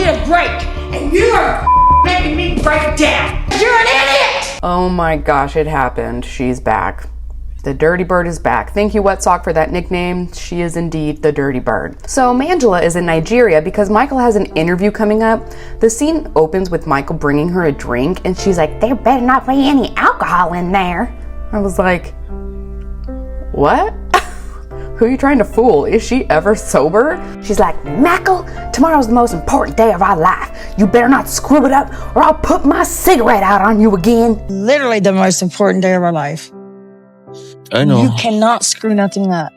need a break, and you are making me break down. You're an idiot! Oh my gosh, it happened. She's back. The Dirty Bird is back. Thank you, Wet Sock, for that nickname. She is indeed the Dirty Bird. So Mangela is in Nigeria because Michael has an interview coming up. The scene opens with Michael bringing her a drink, and she's like, there better not be any alcohol in there. I was like, what? Who are you trying to fool? Is she ever sober? She's like, Michael, tomorrow's the most important day of our life. You better not screw it up or I'll put my cigarette out on you again. Literally the most important day of our life. I know. You cannot screw nothing up.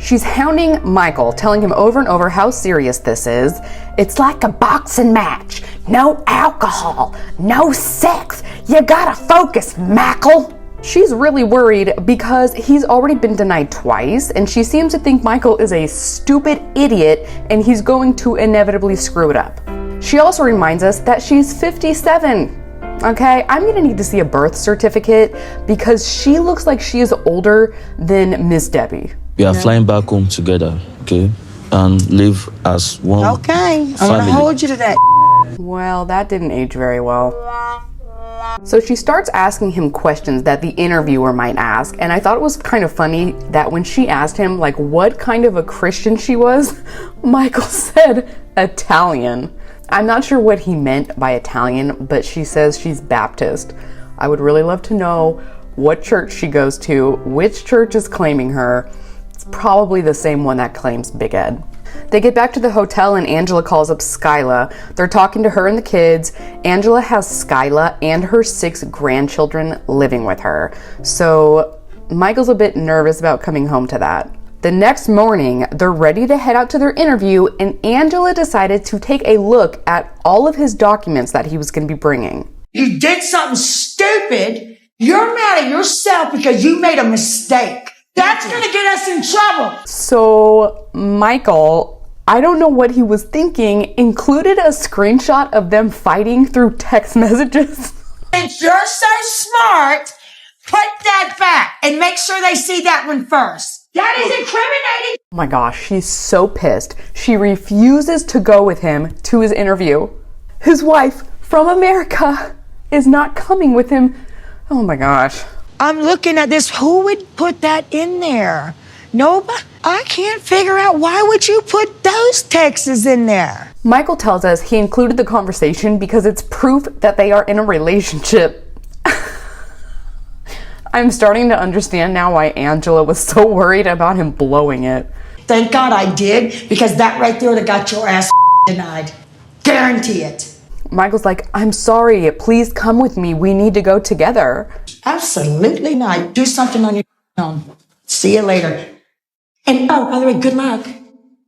She's hounding Michael, telling him over and over how serious this is. It's like a boxing match. No alcohol, no sex. You gotta focus, Michael. She's really worried because he's already been denied twice, and she seems to think Michael is a stupid idiot and he's going to inevitably screw it up. She also reminds us that she's 57. Okay, I'm gonna need to see a birth certificate because she looks like she is older than Miss Debbie. We are flying back home together, okay? And live as one. Okay, I'm family. gonna hold you to that. Well, that didn't age very well. So she starts asking him questions that the interviewer might ask, and I thought it was kind of funny that when she asked him like what kind of a Christian she was, Michael said Italian. I'm not sure what he meant by Italian, but she says she's Baptist. I would really love to know what church she goes to, which church is claiming her. It's probably the same one that claims Big Ed. They get back to the hotel and Angela calls up Skyla. They're talking to her and the kids. Angela has Skyla and her 6 grandchildren living with her. So Michael's a bit nervous about coming home to that. The next morning, they're ready to head out to their interview, and Angela decided to take a look at all of his documents that he was going to be bringing. You did something stupid. You're mad at yourself because you made a mistake. That's going to get us in trouble. So Michael, I don't know what he was thinking, included a screenshot of them fighting through text messages. Since you're so smart, put that back and make sure they see that one first. That is incriminating. Oh my gosh, she's so pissed. She refuses to go with him to his interview. His wife from America is not coming with him. Oh my gosh. I'm looking at this. Who would put that in there? Nobody. I can't figure out why would you put those texts in there? Michael tells us he included the conversation because it's proof that they are in a relationship. I'm starting to understand now why Angela was so worried about him blowing it. Thank God I did, because that right there would have got your ass denied. Guarantee it. Michael's like, I'm sorry, please come with me. We need to go together. Absolutely not. Do something on your own. See you later. And oh, by the way, good luck.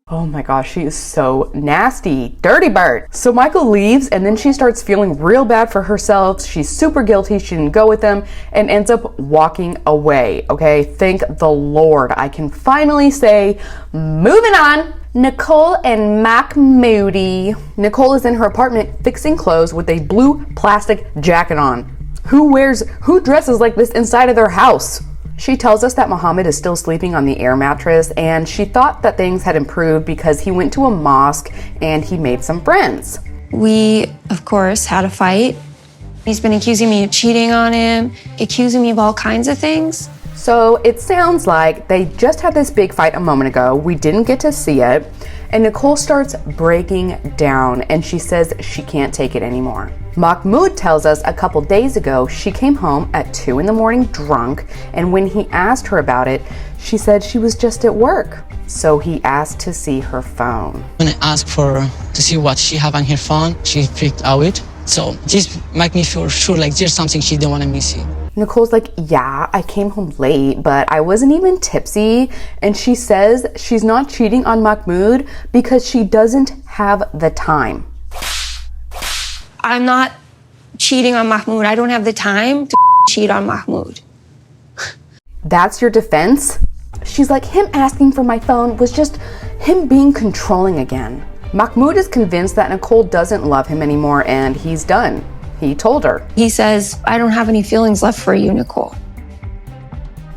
Oh my gosh, she is so nasty. Dirty bird. So Michael leaves and then she starts feeling real bad for herself. She's super guilty. She didn't go with him and ends up walking away. Okay, thank the Lord. I can finally say, moving on. Nicole and Mahmoud. Nicole is in her apartment fixing clothes with a blue plastic jacket on. Who dresses like this inside of their house? She tells us that Muhammad is still sleeping on the air mattress and she thought that things had improved because he went to a mosque and he made some friends. We, of course, had a fight. He's been accusing me of cheating on him, accusing me of all kinds of things. So it sounds like they just had this big fight a moment ago. We didn't get to see it. And Nicole starts breaking down and she says she can't take it anymore. Mahmoud tells us a couple days ago she came home at 2 a.m. drunk, and when he asked her about it, she said she was just at work. So he asked to see her phone. When I asked to see what she have on her phone, she freaked out. So this make me feel sure like there's something she didn't want me to see. Nicole's like, yeah, I came home late, but I wasn't even tipsy. And she says she's not cheating on Mahmoud because she doesn't have the time. I'm not cheating on Mahmoud. I don't have the time to cheat on Mahmoud. That's your defense? She's like, him asking for my phone was just him being controlling again. Mahmoud is convinced that Nicole doesn't love him anymore and he's done. He told her. He says, I don't have any feelings left for you, Nicole.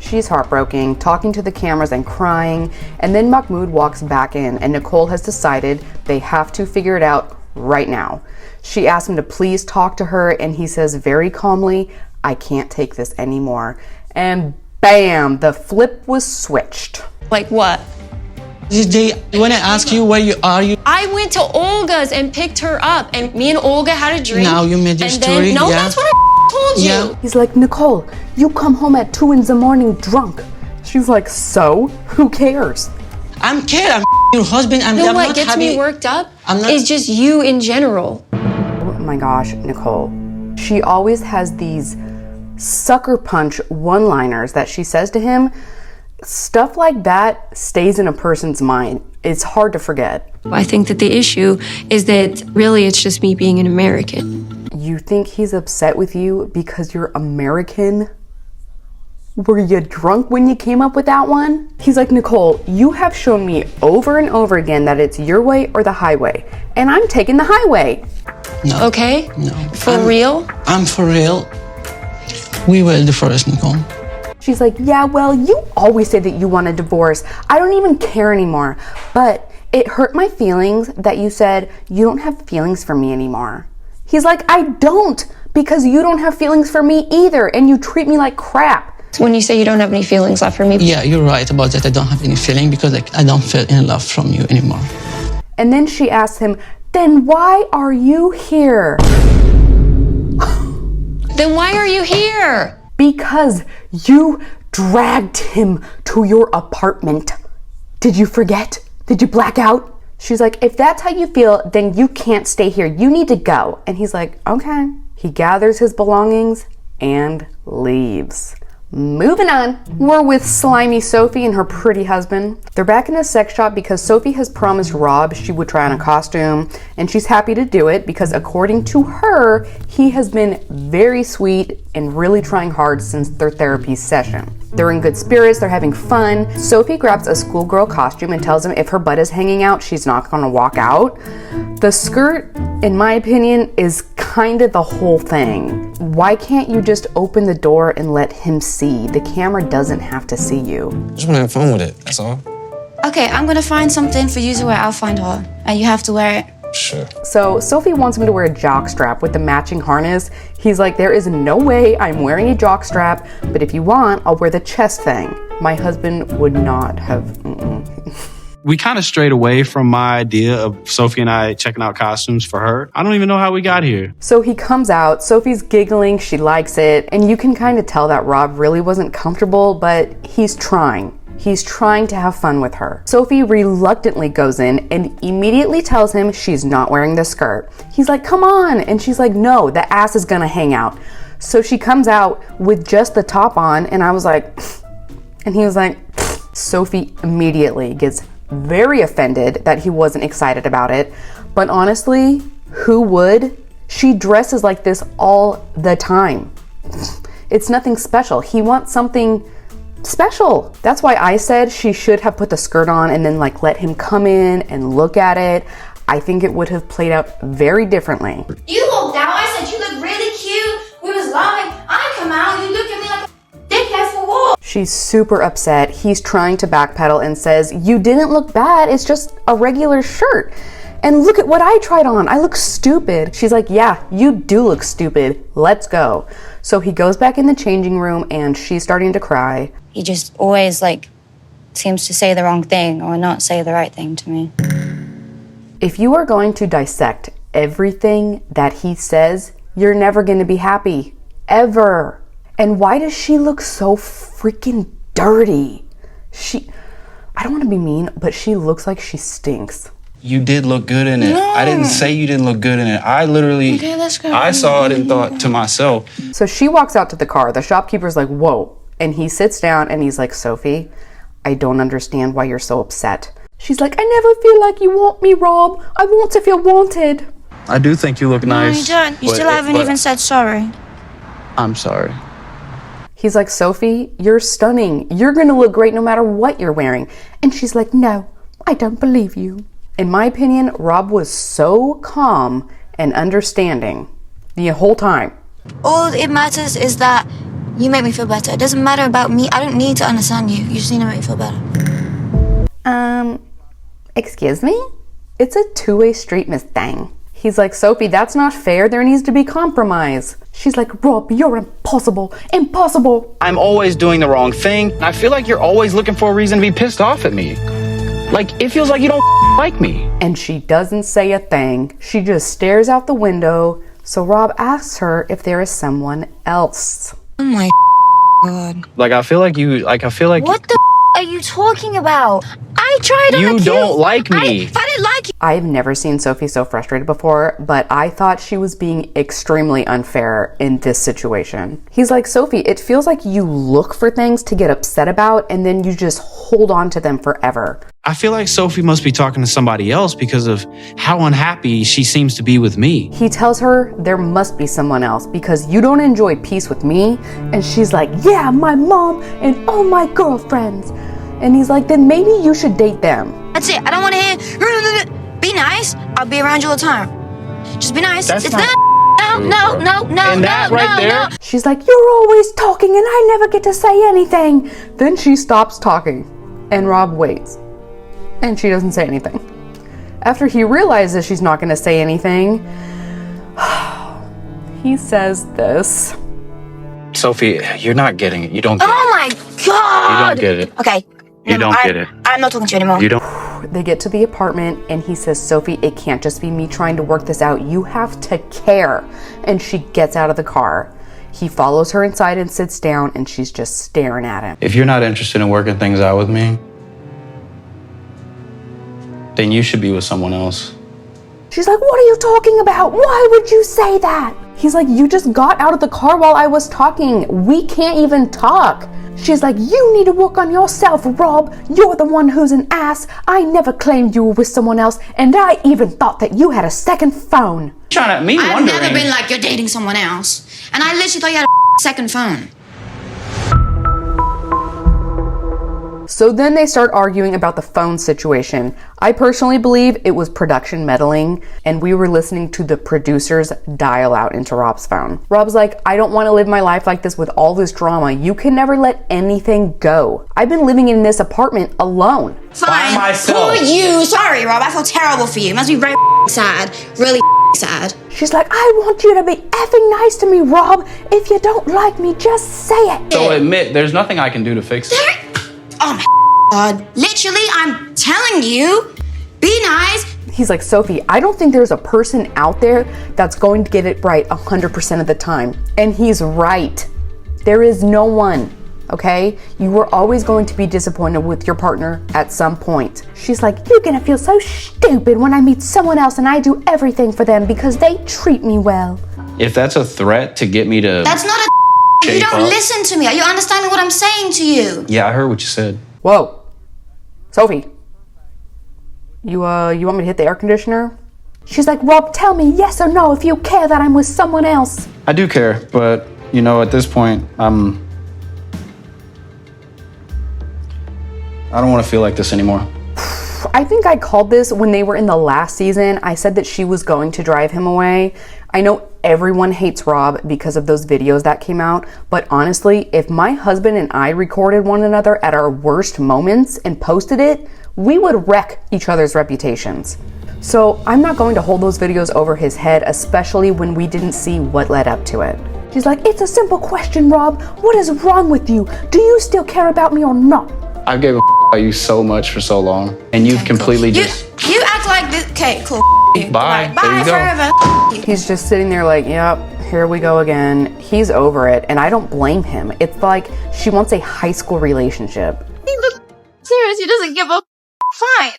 She's heartbroken, talking to the cameras and crying, and then Mahmoud walks back in and Nicole has decided they have to figure it out right now. She asks him to please talk to her, and he says very calmly, I can't take this anymore. And bam, the flip was switched. Like what? When I ask you where you are, I went to Olga's and picked her up, and me and Olga had a drink. Now you made your and story, then, no, yeah. that's what I told you. Yeah. He's like, Nicole, you come home at 2 a.m. drunk. She's like, so? Who cares? I'm scared. I'm your husband. You know I'm what not gets happy. me worked up? I'm not- Is just you in general. Oh my gosh, Nicole. She always has these sucker punch one-liners that she says to him. Stuff like that stays in a person's mind. It's hard to forget. I think that the issue is that really it's just me being an American. You think he's upset with you because you're American? Were you drunk when you came up with that one? He's like, Nicole, you have shown me over and over again that it's your way or the highway, and I'm taking the highway. No. Okay? No. For real? I'm for real. We will divorce, Nicole. She's like, yeah, well, you always say that you want a divorce. I don't even care anymore. But it hurt my feelings that you said you don't have feelings for me anymore. He's like, I don't, because you don't have feelings for me either, and you treat me like crap. When you say you don't have any feelings left for me. Yeah, you're right about that. I don't have any feeling because I don't feel in love from you anymore. And then she asks him, then why are you here? Then why are you here? Because you dragged him to your apartment. Did you forget? Did you black out? She's like, if that's how you feel, then you can't stay here. You need to go. And he's like, okay. He gathers his belongings and leaves. Moving on, we're with slimy Sophie and her pretty husband. They're back in a sex shop because Sophie has promised Rob she would try on a costume, and she's happy to do it because according to her, he has been very sweet and really trying hard since their therapy session. They're in good spirits, they're having fun. Sophie grabs a schoolgirl costume and tells him if her butt is hanging out, she's not gonna walk out. The skirt, in my opinion, is kind of the whole thing. Why can't you just open the door and let him see? The camera doesn't have to see you. Just wanna have fun with it, that's all. Okay, I'm gonna find something for you to wear. I'll find her. And you have to wear it. Sure. So Sophie wants him to wear a jock strap with the matching harness. He's like, there is no way I'm wearing a jock strap, but if you want, I'll wear the chest thing. My husband would not have. We kind of strayed away from my idea of Sophie and I checking out costumes for her. I don't even know how we got here. So he comes out, Sophie's giggling, she likes it, and you can kind of tell that Rob really wasn't comfortable, but he's trying. He's trying to have fun with her. Sophie reluctantly goes in and immediately tells him she's not wearing the skirt. He's like, come on, and she's like, no, the ass is gonna hang out. So she comes out with just the top on, and I was like, and he was like, Sophie immediately gets very offended that he wasn't excited about it. But honestly, who would? She dresses like this all the time. It's nothing special. He wants something special. That's why I said she should have put the skirt on and then like let him come in and look at it. I think it would have played out very differently. You walked out. I said you look really cute. We was laughing. I come out. You look at me like a dickhead for what? She's super upset. He's trying to backpedal and says, you didn't look bad. It's just a regular shirt. And look at what I tried on. I look stupid. She's like, yeah, you do look stupid. Let's go. So he goes back in the changing room and she's starting to cry. He just always seems to say the wrong thing or not say the right thing to me. If you are going to dissect everything that he says, you're never going to be happy. Ever. And why does she look so freaking dirty? I don't want to be mean, but she looks like she stinks. You did look good in it. No. I didn't say you didn't look good in it. I literally, Okay, let's go. I saw it and thought to myself. So she walks out to the car. The shopkeeper's like, whoa. And he sits down and he's like, Sophie, I don't understand why you're so upset. She's like, I never feel like you want me, Rob. I want to feel wanted. I do think you look No, nice. you don't. You still haven't even said sorry. I'm sorry. He's like, Sophie, you're stunning. You're going to look great no matter what you're wearing. And she's like, no, I don't believe you. In my opinion, Rob was so calm and understanding the whole time. All it matters is that you make me feel better. It doesn't matter about me. I don't need to understand you. You just need to make me feel better. Excuse me? It's a two-way street, Miss Dang. He's like, Sophie, that's not fair. There needs to be compromise. She's like, Rob, you're impossible. Impossible. I'm always doing the wrong thing. I feel like you're always looking for a reason to be pissed off at me. Like, it feels like you don't like me. And she doesn't say a thing. She just stares out the window. So Rob asks her if there is someone else. Oh my God. Like, I feel like What the are you talking about? I tried on you don't like me. If I didn't like you. I've never seen Sophie so frustrated before, but I thought she was being extremely unfair in this situation. He's like, Sophie, it feels like you look for things to get upset about and then you just hold on to them forever. I feel like Sophie must be talking to somebody else because of how unhappy she seems to be with me. He tells her there must be someone else because you don't enjoy peace with me. And she's like, yeah, my mom and all my girlfriends. And he's like, then maybe you should date them. That's it. I don't want to hear. Be nice. I'll be around you all the time. Just be nice. That's it's not no. And that right there? She's like, you're always talking and I never get to say anything. Then she stops talking and Rob waits. And she doesn't say anything. After he realizes she's not going to say anything, he says this. Sophie, you're not getting it. You don't get it. Oh my God. You don't get it. Okay. You don't get it. I'm not talking to you anymore. You don't. They get to the apartment and he says, Sophie, it can't just be me trying to work this out. You have to care. And she gets out of the car. He follows her inside and sits down and she's just staring at him. If you're not interested in working things out with me, then you should be with someone else. She's like, what are you talking about? Why would you say that? He's like, you just got out of the car while I was talking. We can't even talk. She's like, you need to work on yourself, Rob. You're the one who's an ass. I never claimed you were with someone else, and I even thought that you had a second phone. I've Never been like you're dating someone else. And I literally thought you had a second phone. So then they start arguing about the phone situation. I personally believe it was production meddling, and we were listening to the producers dial out into Rob's phone. Rob's like, I don't want to live my life like this with all this drama. You can never let anything go. I've been living in this apartment alone. Fine. By myself. Poor you. Sorry, Rob. I feel terrible for you. It must be very sad. Really sad. She's like, I want you to be effing nice to me, Rob. If you don't like me, just say it. So admit, there's nothing I can do to fix it. Oh my God. Literally, I'm telling you, be nice. He's like, Sophie, I don't think there's a person out there that's going to get it right 100% of the time. And he's right. There is no one, okay? You are always going to be disappointed with your partner at some point. She's like, you're gonna feel so stupid when I meet someone else and I do everything for them because they treat me well. If that's a threat to get me to... That's not a you don't listen to me. Are you understanding what I'm saying to you? Yeah, I heard what you said. Whoa. Sophie. You want me to hit the air conditioner? She's like, Rob, tell me yes or no if you care that I'm with someone else. I do care, but, you know, at this point, I don't want to feel like this anymore. I think I called this when they were in the last season. I said that she was going to drive him away. I know everyone hates Rob because of those videos that came out, but honestly, if my husband and I recorded one another at our worst moments and posted it, we would wreck each other's reputations. So I'm not going to hold those videos over his head, especially when we didn't see what led up to it. She's like, it's a simple question, Rob. What is wrong with you? Do you still care about me or not? I've given about you so much for so long, and you've completely just... You act like this. Okay, cool. Bye. Bye There you go. forever. He's just sitting there like, yep, here we go again. He's over it, and I don't blame him. It's like she wants a high school relationship. He looks serious. He doesn't give up. Fine.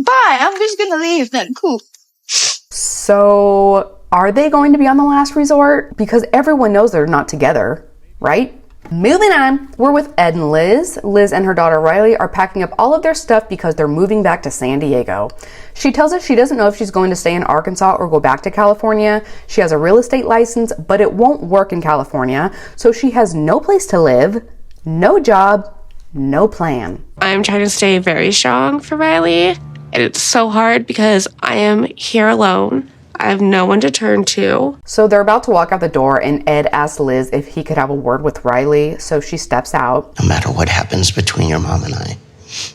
Bye. I'm just gonna leave then. Cool. So, are they going to be on the last resort? Because everyone knows they're not together, right? Moving on, we're with Ed and Liz. Liz and her daughter Ryleigh are packing up all of their stuff because they're moving back to San Diego. She tells us she doesn't know if she's going to stay in Arkansas or go back to California. She has a real estate license, but it won't work in California, so she has no place to live, no job, no plan. I'm trying to stay very strong for Ryleigh, and it's so hard because I am here alone. I have no one to turn to. So they're about to walk out the door, and Ed asks Liz if he could have a word with Ryleigh, so she steps out. No matter what happens between your mom and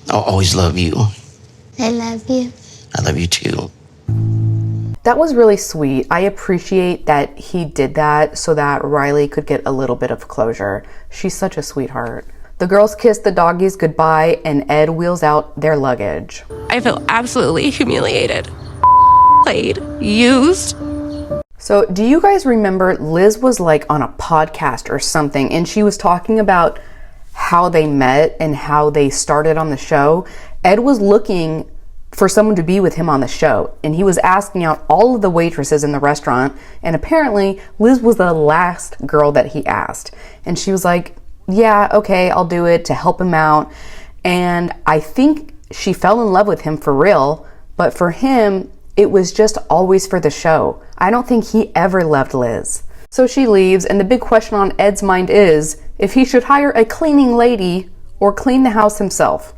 I'll always love you. I love you. I love you too. That was really sweet. I appreciate that he did that so that Ryleigh could get a little bit of closure. She's such a sweetheart. The girls kiss the doggies goodbye and Ed wheels out their luggage. I feel absolutely humiliated, played, used. So do you guys remember Liz was like on a podcast or something and she was talking about how they met and how they started on the show? Ed was looking for someone to be with him on the show and he was asking out all of the waitresses in the restaurant, and apparently Liz was the last girl that he asked, and she was like, yeah, okay, I'll do it, to help him out. And I think she fell in love with him for real, but for him it was just always for the show. I don't think he ever loved Liz. So she leaves, and the big question on Ed's mind is if he should hire a cleaning lady or clean the house himself.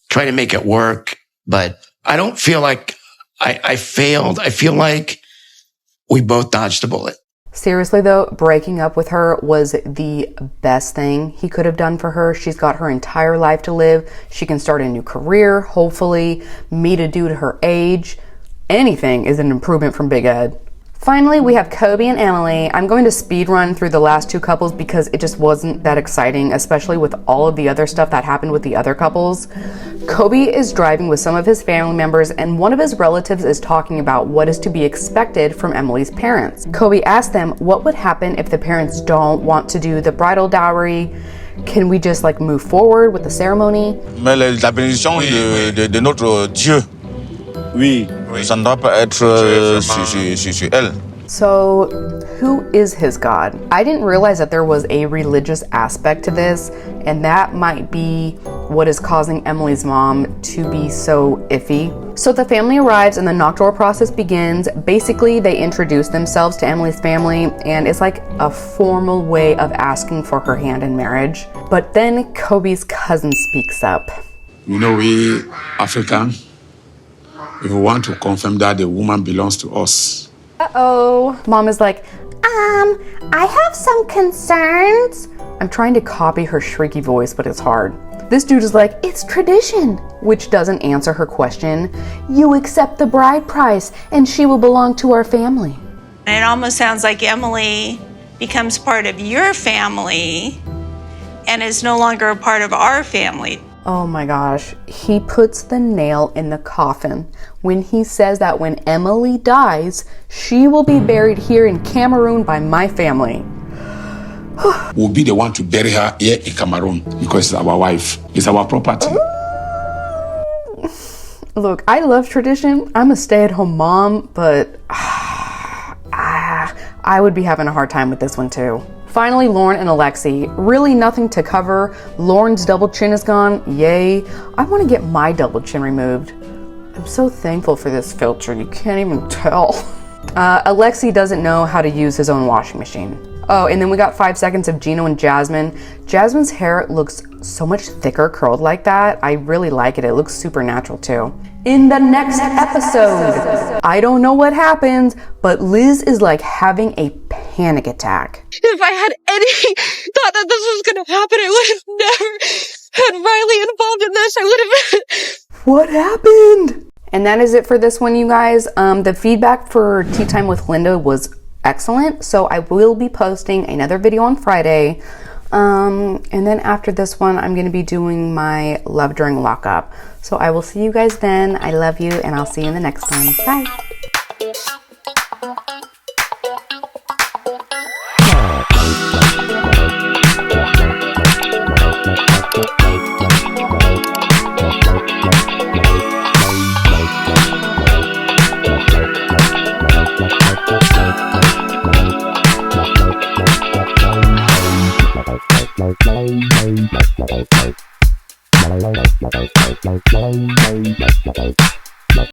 Try to make it work, but I don't feel like I failed. I feel like we both dodged a bullet. Seriously though, breaking up with her was the best thing he could have done for her. She's got her entire life to live. She can start a new career, hopefully, meet a dude her age. Anything is an improvement from Big Ed. Finally, we have Kobe and Emily. I'm going to speed run through the last two couples because it just wasn't that exciting, especially with all of the other stuff that happened with the other couples. Kobe is driving with some of his family members, and one of his relatives is talking about what is to be expected from Emily's parents. Kobe asked them what would happen if the parents don't want to do the bridal dowry. Can we just like move forward with the ceremony? Mais la bénédiction de notre Dieu. Oui. Ça ne doit pas être sur elle. So, who is his God? I didn't realize that there was a religious aspect to this, and that might be what is causing Emily's mom to be so iffy. So the family arrives and the knock door process begins. Basically, they introduce themselves to Emily's family, and it's like a formal way of asking for her hand in marriage. But then Kobe's cousin speaks up. You know, we Africans, if we want to confirm that the woman belongs to us. Uh-oh. Mom is like, I have some concerns. I'm trying to copy her shrieky voice, but it's hard. This dude is like, it's tradition, which doesn't answer her question. You accept the bride price and she will belong to our family. It almost sounds like Emily becomes part of your family and is no longer a part of our family. Oh my gosh, he puts the nail in the coffin when he says that when Emily dies, she will be buried here in Cameroon by my family. We'll be the one to bury her here in Cameroon because it's our wife. It's our property. Look, I love tradition. I'm a stay-at-home mom, but I would be having a hard time with this one too. Finally, Lauren and Alexi. Really nothing to cover. Lauren's double chin is gone. Yay. I want to get my double chin removed. I'm so thankful for this filter. You can't even tell. Alexi doesn't know how to use his own washing machine. Oh, and then we got 5 seconds of Gino and Jasmine. Jasmine's hair looks so much thicker curled like that. I really like it. It looks super natural too. In the next episode, I don't know what happens, but Liz is like having a panic attack. If I had any thought that this was going to happen, I would have never had Ryleigh involved in this. I would have... What happened? And that is it for this one, you guys. The feedback for Tea Time with Linda was excellent, so I will be posting another video on Friday. And then after this one, I'm going to be doing my Love During Lockup. So I will see you guys then. I love you, and I'll see you in the next one. Bye. Bye.